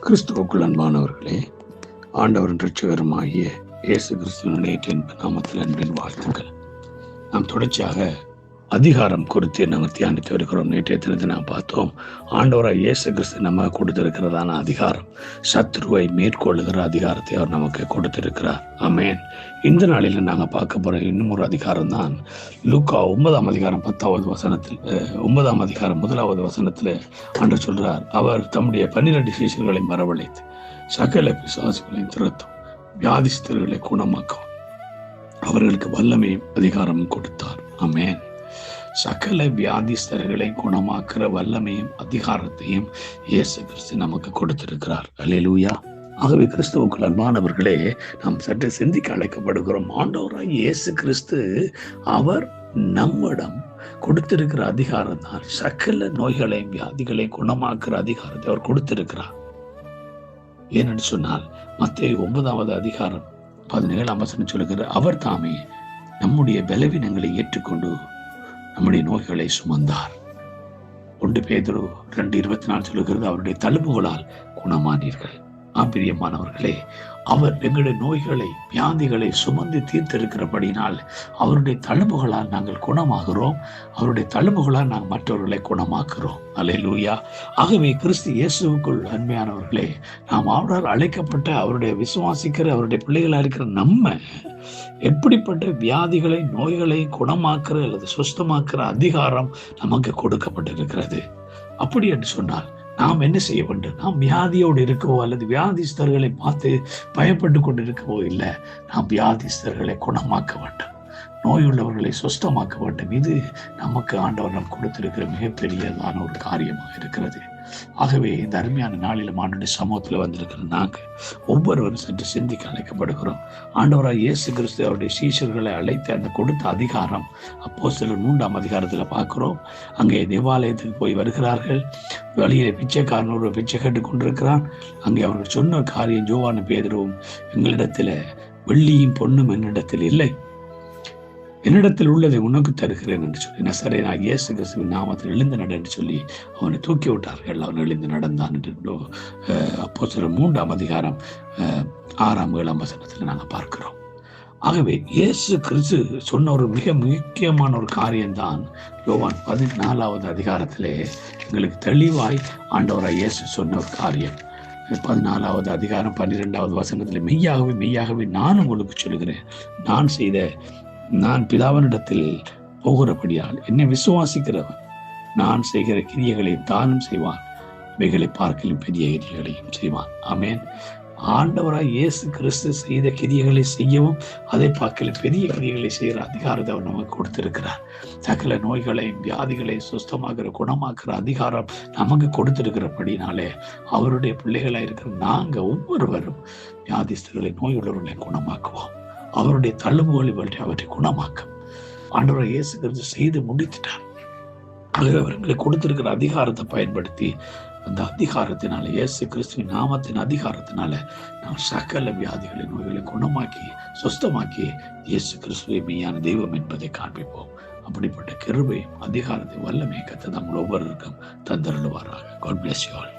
கிறிஸ்துவுக்குள் அன்பானவர்களே, ஆண்டவரின் இரட்சகருமாகிய இயேசு கிறிஸ்துவின் நாமத்தில் அன்பின் வாழ்த்துக்கள். நாம் தொடர்ச்சியாக அதிகாரம் குறித்து நம்ம தியானித்து வருகிறோம். நேற்றைய தினத்தை நாம் பார்த்தோம். ஆண்டவராக இயேசு கிறிஸ்து நம்ம கொடுத்திருக்கிறதான அதிகாரம், சத்ருவை மேற்கொள்ளுகிற அதிகாரத்தை அவர் நமக்கு கொடுத்திருக்கிறார். ஆமென். இந்த நாளில் நாங்கள் பார்க்க போற இன்னும் ஒரு அதிகாரம் தான் லூக்கா 9ஆம் அதிகாரம் 10வது வசனத்தில் 9ஆம் அதிகாரம் 1வது வசனத்தில் ஆண்டவர் சொல்றார், அவர் தம்முடைய 12 சீஷர்களை வரவழைத்து சகல பிசாசுகளையும் துரத்தும், வியாதிஸ்தர்களை குணமாக்கும் அவர்களுக்கு வல்லமையும் அதிகாரமும் கொடுத்தார். ஆமென். சகல வியாதிஸ்தர்களை குணமாக்குற வல்லமையும் அதிகாரத்தையும் இயேசு கிறிஸ்து நமக்கு கொடுத்திருக்கிறார். அல்லேலூயா. ஆகவே கிறிஸ்துவுக்குள் அன்பானவர்களே, நாம் சற்று சிந்திக்க அழைக்கப்படுகிறோம். ஆண்டவராய் இயேசு கிறிஸ்து அவர் நம்மிடம் கொடுத்திருக்கிற அதிகாரம் தான் சகல நோய்களையும் வியாதிகளையும் குணமாக்குற அதிகாரத்தை அவர் கொடுத்திருக்கிறார். ஏனென்று சொன்னால் மத்தேயு 9வது அதிகாரம் 17ஆம் வசனம் சொல்லுகிற, அவர் தாமே நம்முடைய பலவீனங்களை ஏற்றுக்கொண்டு நம்முடைய நோய்களை சுமந்தார். 1 பேதுரு 2:24 சொல்லுகிறது, அவருடைய தழும்புகளால் குணமானீர்கள். பிரியமானவர்களே, அவர் எங்களுடைய நோய்களை வியாதிகளை சுமந்து தீர்த்திருக்கிறபடினால் அவருடைய தழும்புகளால் நாங்கள் குணமாகிறோம். அவருடைய தழும்புகளால் நாங்கள் மற்றவர்களை குணமாக்குறோம். அல்லேலூயா. ஆகவே கிறிஸ்து இயேசுவுக்குள் அன்மையானவர்களே, நாம் அவரால் அழைக்கப்பட்ட அவருடைய விசுவாசிக்கிற அவருடைய பிள்ளைகளாக இருக்கிற நம்ம எப்படிப்பட்ட வியாதிகளை நோய்களை குணமாக்குற அல்லது சுஸ்தமாக்குற அதிகாரம் நமக்கு கொடுக்கப்பட்டிருக்கிறது. அப்படி என்று சொன்னால் நாம் என்ன செய்ய வேண்டும்? நாம் வியாதியோடு இருக்கவோ அல்லது வியாதிஸ்தர்களை பார்த்து பயப்பட்டு கொண்டு இருக்கவோ இல்லை. நாம் வியாதிஸ்தர்களை குணமாக்க வேண்டும், நோயுள்ளவர்களை சுஸ்தமாக்க வேண்டும். இது நமக்கு ஆண்டவர் நாம் கொடுத்திருக்கிற மிகப்பெரியதான ஒரு காரியமாக இருக்கிறது. ஆகவே இந்த அருமையான நாளிலும் ஆண்டவருடைய சமூகத்தில் வந்திருக்கிற நாங்கள் ஒவ்வொருவரும் சற்று சிந்திக்க அழைக்கப்படுகிறோம். ஆண்டவராக இயேசு கிறிஸ்து அவருடைய சீஷர்களை அழைத்து அந்த கொடுத்த அதிகாரம் அப்போஸ்தலர் 3ஆம் அதிகாரத்தில் பார்க்கிறோம். அங்கே தேவாலயத்துக்கு போய் வருகிறார்கள். வழியிலே பிச்சைக்காரன் ஒரு பிச்சை கேட்டு கொண்டிருக்கிறான். அங்கே அவர்கள் சொன்ன காரியம், யோவானும் பேதுருவும், எங்களிடத்தில் வெள்ளியும் பொன்னும் என்னிடத்தில் இல்லை, என்னிடத்தில் உள்ளதை உனக்கு தருகிறேன் என்று சொல்லி நசரேயனாகிய இயேசு கிறிஸ்துவின் நாமத்தில் எழுந்து நட என்று சொல்லி அவனை தூக்கி விட்டார்கள். அவன் எழுந்து நடந்தான் என்று அப்போஸ்தலர் 3ஆம் அதிகாரம் 6ஆம் 7ஆம் வசனத்தில் நாங்கள் பார்க்கிறோம். ஆகவே இயேசு கிறிஸ்து சொன்ன ஒரு மிக முக்கியமான ஒரு காரியம்தான் யோவான் 14வது அதிகாரத்திலே எங்களுக்கு தெளிவாய் ஆண்டவராய் இயேசு சொன்ன ஒரு காரியம். 14வது அதிகாரம் 12வது வசனத்தில், மெய்யாகவே மெய்யாகவே நான் உங்களுக்கு சொல்லுகிறேன், நான் பிதாவினிடத்தில் போகிறபடியால் என்னை விசுவாசிக்கிறவன் நான் செய்கிற கிரியைகளை தானும் செய்வான், இவைகளை பார்க்கலும் பெரிய கிரியைகளையும் செய்வான். ஆமென். ஆண்டவராய் இயேசு கிறிஸ்து செய்த கிரியைகளை செய்யவும் அதை பார்க்கலும் பெரிய கிரியைகளை செய்கிற அதிகாரத்தை அவர் நமக்கு கொடுத்திருக்கிறார். சகல நோய்களை வியாதிகளை சுஸ்தமாகிற குணமாக்குற அதிகாரம் நமக்கு கொடுத்திருக்கிறபடினாலே அவருடைய பிள்ளைகளாக இருக்கிற நாங்கள் ஒவ்வொருவரும் வியாதிஸ்தர்களை நோயுள்ளவர்களை குணமாக்குவோம். அவருடைய தள்ளுமுகளை பற்றி அவற்றை குணமாக்கும் ஆண்டவராய் இயேசு கிறிஸ்து செய்து முடித்துட்டார். ஆகவே அவர்களுக்கு கொடுத்திருக்கிற அதிகாரத்தை பயன்படுத்தி அந்த அதிகாரத்தினால, இயேசு கிறிஸ்துவின் நாமத்தின் அதிகாரத்தினால நாம் சகல வியாதிகளை நோய்களை குணமாக்கி சுஸ்தமாக்கி இயேசு கிறிஸ்துவை மெய்யான தெய்வம் என்பதை காண்பிப்போம். அப்படிப்பட்ட கிருபையும் அதிகாரத்தை வல்லமை கர்த்தர் நம்ம ஒவ்வொருவருக்கும் தந்தருளுவாராக. God bless you all.